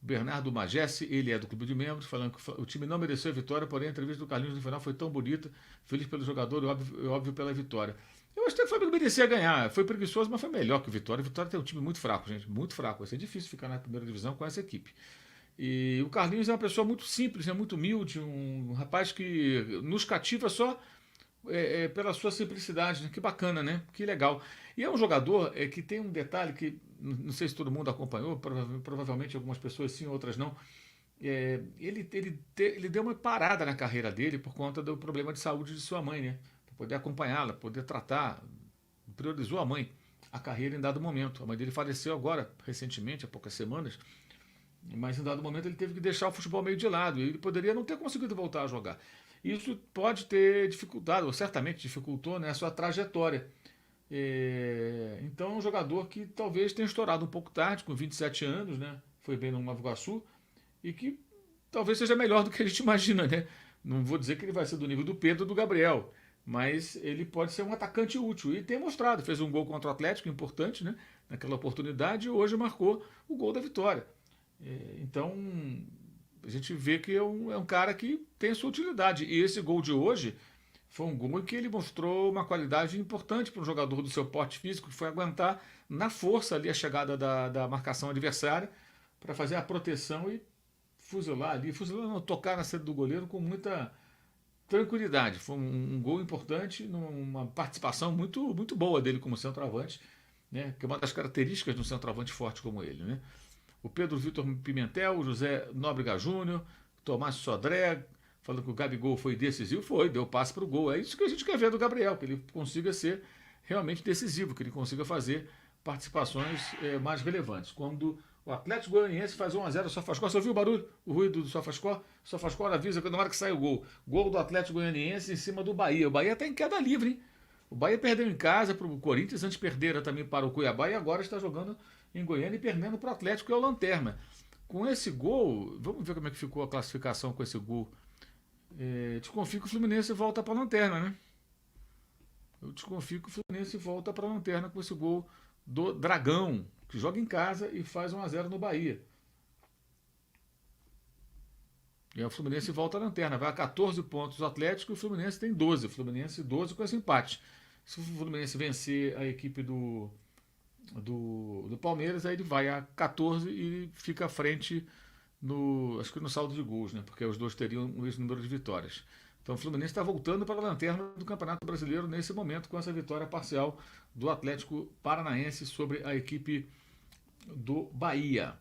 Bernardo Magesse, ele é do Clube de Membros, falando que o time não mereceu a vitória, porém a entrevista do Carlinhos no final foi tão bonita, feliz pelo jogador e óbvio pela vitória. Eu acho que o Flamengo merecia ganhar, foi preguiçoso, mas foi melhor que o Vitória. O Vitória tem um time muito fraco, gente, muito fraco. Vai ser difícil ficar na primeira divisão com essa equipe. E o Carlinhos é uma pessoa muito simples, é muito humilde, um rapaz que nos cativa só pela sua simplicidade, né? Que bacana, né? Que legal. E é um jogador que tem um detalhe que não sei se todo mundo acompanhou, provavelmente algumas pessoas sim, outras não. Ele deu uma parada na carreira dele por conta do problema de saúde de sua mãe, né? Para poder acompanhá-la, poder tratar, priorizou a mãe, a carreira em dado momento. A mãe dele faleceu agora, recentemente, há poucas semanas, mas em dado momento ele teve que deixar o futebol meio de lado e ele poderia não ter conseguido voltar a jogar. Isso pode ter dificultado, ou certamente dificultou, né, a sua trajetória. Então é um jogador que talvez tenha estourado um pouco tarde, com 27 anos, né? Foi bem no Nova Iguaçu, e que talvez seja melhor do que a gente imagina, né? Não vou dizer que ele vai ser do nível do Pedro ou do Gabriel, mas ele pode ser um atacante útil. E tem mostrado, fez um gol contra o Atlético, importante, né? Naquela oportunidade, e hoje marcou o gol da vitória. Então, a gente vê que é um cara que tem sua utilidade. E esse gol de hoje foi um gol em que ele mostrou uma qualidade importante para um jogador do seu porte físico, que foi aguentar na força ali a chegada da marcação adversária para fazer a proteção e fuzilar ali, fuzilar não, tocar na saída do goleiro com muita tranquilidade. Foi um gol importante, uma participação muito, muito boa dele como centroavante, né? Que é uma das características de um centroavante forte como ele, né? O Pedro Vitor Pimentel, o José Nóbrega Júnior, Tomás Sodré, falando que o Gabigol foi decisivo, foi, deu passe para o gol. É isso que a gente quer ver do Gabriel, que ele consiga ser realmente decisivo, que ele consiga fazer participações mais relevantes. Quando o Atlético Goianiense faz 1-0 ao Sofascó, você ouviu o barulho, o ruído do Sofascó? O Sofascó avisa que na hora que sai o gol. Gol do Atlético Goianiense em cima do Bahia. O Bahia está em queda livre, hein? O Bahia perdeu em casa para o Corinthians, antes perdera também para o Cuiabá e agora está jogando em Goiânia e perdendo para o Atlético, que é o Lanterna. Com esse gol, vamos ver como é que ficou a classificação com esse gol. Desconfio que o Fluminense volta para a Lanterna, né? Eu desconfio que o Fluminense volta para a Lanterna com esse gol do Dragão, que joga em casa e faz 1-0 no Bahia. E o Fluminense volta à Lanterna, vai a 14 pontos o Atlético e o Fluminense tem 12. O Fluminense 12 com esse empate. Se o Fluminense vencer a equipe do Palmeiras, aí ele vai a 14 e fica à frente acho que no saldo de gols, né? Porque os dois teriam o mesmo número de vitórias. Então o Fluminense está voltando para a lanterna do Campeonato Brasileiro nesse momento com essa vitória parcial do Atlético Paranaense sobre a equipe do Bahia.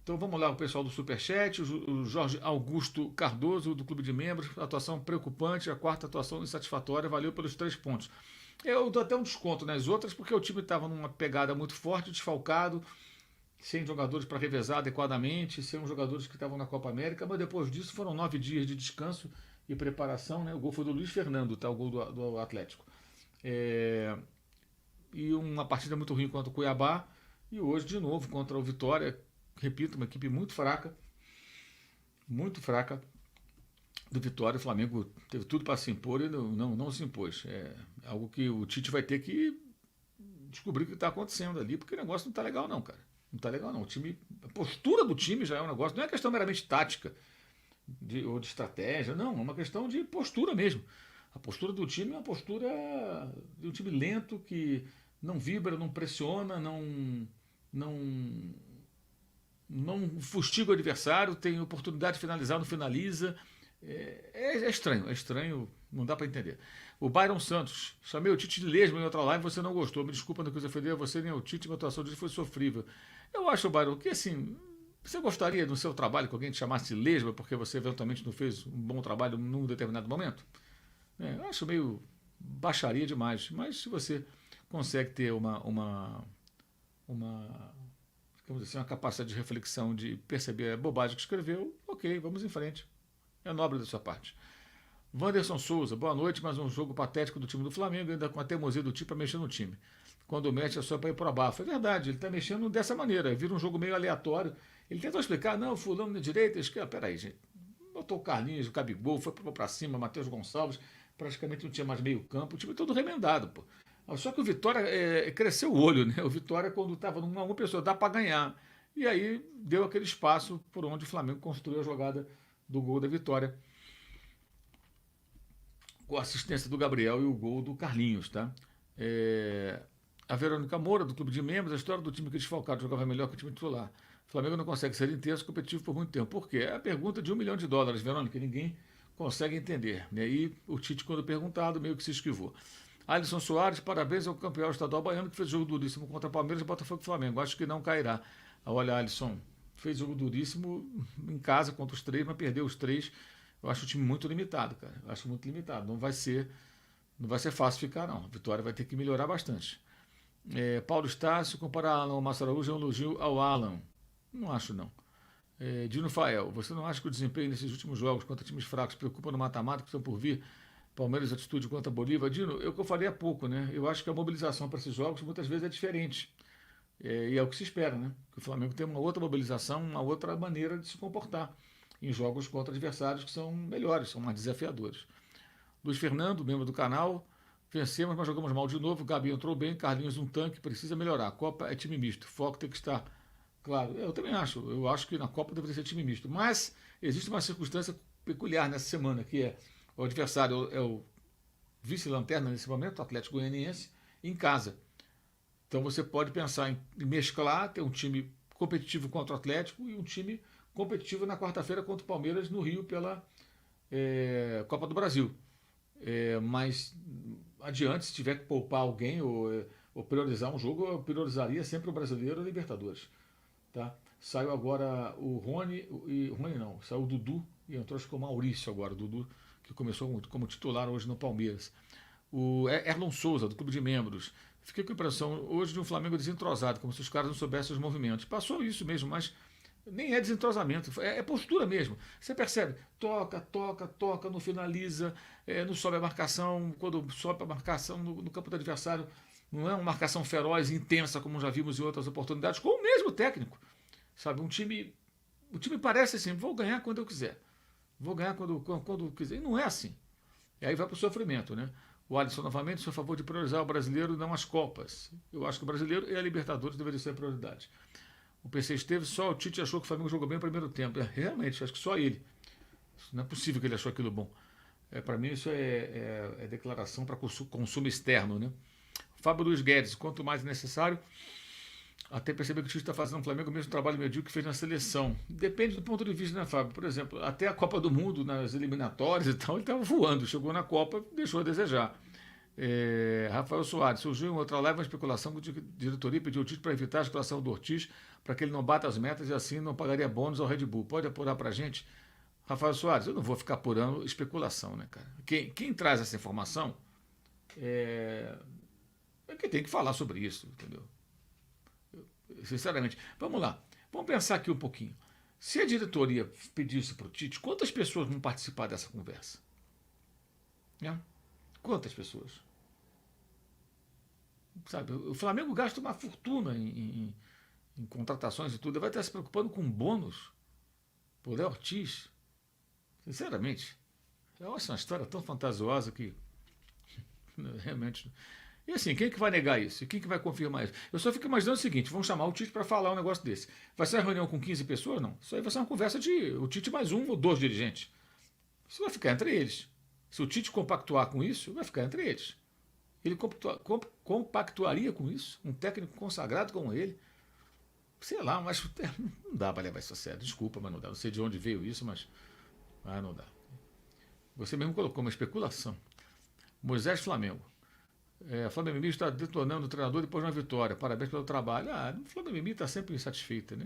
Então vamos lá, o pessoal do Superchat, o Jorge Augusto Cardoso, do Clube de Membros, atuação preocupante, a quarta atuação insatisfatória, valeu pelos 3 pontos. Eu dou até um desconto nas outras, porque o time estava numa pegada muito forte, desfalcado, sem jogadores para revezar adequadamente, sem os jogadores que estavam na Copa América, mas depois disso foram 9 dias de descanso e preparação, né? O gol foi do Luiz Fernando, tá? O gol do Atlético. E uma partida muito ruim contra o Cuiabá, e hoje de novo contra o Vitória, repito, uma equipe muito fraca do Vitória. O Flamengo teve tudo para se impor e não se impôs. É algo que o Tite vai ter que descobrir o que está acontecendo ali, porque o negócio não está legal não, cara. Não está legal não. A postura do time já é um negócio, não é questão meramente tática ou de estratégia, não, é uma questão de postura mesmo. A postura do time é uma postura de um time lento, que não vibra, não pressiona, não fustiga o adversário, tem oportunidade de finalizar, não finaliza. É estranho, não dá para entender. O Byron Santos, chamei o Tite de lesma em outra live, você não gostou, me desculpa, não quis ofender a você nem ao Tite, minha atuação dele foi sofrível. Eu acho, Byron, que assim, você gostaria no seu trabalho que alguém te chamasse de lesma porque você eventualmente não fez um bom trabalho num determinado momento? Eu acho meio baixaria demais, mas se você consegue ter digamos assim, uma capacidade de reflexão, de perceber a bobagem que escreveu, ok, vamos em frente. É nobre da sua parte. Wanderson Souza, boa noite, mais um jogo patético do time do Flamengo, ainda com a teimosia do time para mexer no time. Quando mexe é só para ir para baixo. É verdade, ele está mexendo dessa maneira, vira um jogo meio aleatório. Ele tentou explicar, não, fulano na direita, esquerda, peraí, gente. Botou o Carlinhos, o Gabigol, foi para cima, Matheus Gonçalves, praticamente não tinha mais meio campo, o time todo remendado, pô. Só que o Vitória cresceu o olho, né? O Vitória, quando estava numa pessoa, dá para ganhar. e aí deu aquele espaço por onde o Flamengo construiu a jogada do gol da vitória, com a assistência do Gabriel e o gol do Carlinhos, tá? É, a Verônica Moura, do Clube de Membros, a história do time que desfalcado jogava melhor que o time titular. O Flamengo não consegue ser intenso e competitivo por muito tempo. Por quê? É a pergunta de US$ 1 milhão, Verônica, ninguém consegue entender. E aí o Tite, quando perguntado, meio que se esquivou. Alisson Soares, parabéns ao campeão estadual baiano que fez jogo duríssimo contra Palmeiras, Botafogo e Flamengo. Acho que não cairá. Olha, Alisson, fez jogo duríssimo em casa contra os três, mas perdeu os três. Eu acho o time muito limitado, cara. Eu acho muito limitado. Não vai ser fácil ficar, não. A Vitória vai ter que melhorar bastante. Paulo Estácio, comparar Alan ao Márcio Araújo é um elogio ao Alan. Não acho, não. Dino Fael, você não acha que o desempenho nesses últimos jogos contra times fracos preocupa no mata-mata que estão por vir? Palmeiras atitude contra a Bolívia. Dino, é o que eu falei há pouco, né? Eu acho que a mobilização para esses jogos muitas vezes é diferente. E é o que se espera, né? Que o Flamengo tenha uma outra mobilização, uma outra maneira de se comportar em jogos contra adversários que são melhores, são mais desafiadores. Luiz Fernando, membro do canal, vencemos, mas jogamos mal de novo. Gabi entrou bem, Carlinhos um tanque, precisa melhorar. A Copa é time misto, foco tem que estar claro. Eu também acho, eu acho que na Copa deveria ser time misto. Mas existe uma circunstância peculiar nessa semana, que é o adversário é o vice-lanterna nesse momento, o Atlético Goianiense, em casa. Então você pode pensar em mesclar, ter um time competitivo contra o Atlético e um time competitivo na quarta-feira contra o Palmeiras no Rio pela Copa do Brasil. Mas adiante, se tiver que poupar alguém ou priorizar um jogo, eu priorizaria sempre o brasileiro e o Libertadores. Tá? Saiu agora o Rony, Rony não, saiu o Dudu e entrou acho que o Maurício agora, o Dudu, que começou como titular hoje no Palmeiras. O Erlon Souza, do Clube de Membros. Fiquei com a impressão hoje de um Flamengo desentrosado, como se os caras não soubessem os movimentos. Passou isso mesmo, mas nem é desentrosamento, é postura mesmo. Você percebe, toca, não finaliza, não sobe a marcação, quando sobe a marcação no campo do adversário, não é uma marcação feroz e intensa, como já vimos em outras oportunidades, com o mesmo técnico. Sabe, o time parece assim, vou ganhar quando eu quiser. Vou ganhar quando quiser. E não é assim. E aí vai para o sofrimento, né? O Alisson, novamente, sou a favor de priorizar o brasileiro e não as Copas. Eu acho que o brasileiro e a Libertadores deveriam ser a prioridade. O PC esteve, só o Tite achou que o Flamengo jogou bem no primeiro tempo. Realmente, acho que só ele. Não é possível que ele achou aquilo bom. Para mim, isso é declaração para consumo externo, né? Fábio Luiz Guedes, quanto mais necessário, até perceber que o Tite está fazendo no Flamengo o mesmo trabalho medíocre que fez na seleção. Depende do ponto de vista, né, Fábio? Por exemplo, até a Copa do Mundo, nas eliminatórias e tal, ele estava voando. Chegou na Copa, deixou a desejar. Rafael Soares, surgiu em outra live uma especulação que a diretoria pediu o Tite para evitar a escalação do Ortiz, para que ele não bata as metas e assim não pagaria bônus ao Red Bull. Pode apurar para a gente? Rafael Soares, eu não vou ficar apurando especulação, né, cara? Quem traz essa informação é quem tem que falar sobre isso, entendeu? Sinceramente. Vamos lá. Vamos pensar aqui um pouquinho. Se a diretoria pedisse para o Tite, quantas pessoas vão participar dessa conversa? Né? Quantas pessoas? Sabe, o Flamengo gasta uma fortuna em contratações e tudo. Vai estar se preocupando com bônus por Léo Ortiz. Sinceramente. Eu acho uma história tão fantasiosa que realmente. E assim, quem é que vai negar isso? E quem é que vai confirmar isso? Eu só fico imaginando o seguinte: vão chamar o Tite para falar um negócio desse. Vai ser uma reunião com 15 pessoas? Não. Isso aí vai ser uma conversa de o Tite mais um ou dois dirigentes. Isso vai ficar entre eles. Se o Tite compactuar com isso, vai ficar entre eles. Ele compactuaria com isso? Um técnico consagrado como ele? Sei lá, mas não dá para levar isso a sério. Desculpa, mas não dá. Não sei de onde veio isso, mas não dá. Você mesmo colocou uma especulação. Moisés Flamengo. Flamengo Mimi está detonando o treinador depois de uma vitória. Parabéns pelo trabalho. O Flamengo Mimi está sempre insatisfeita, né?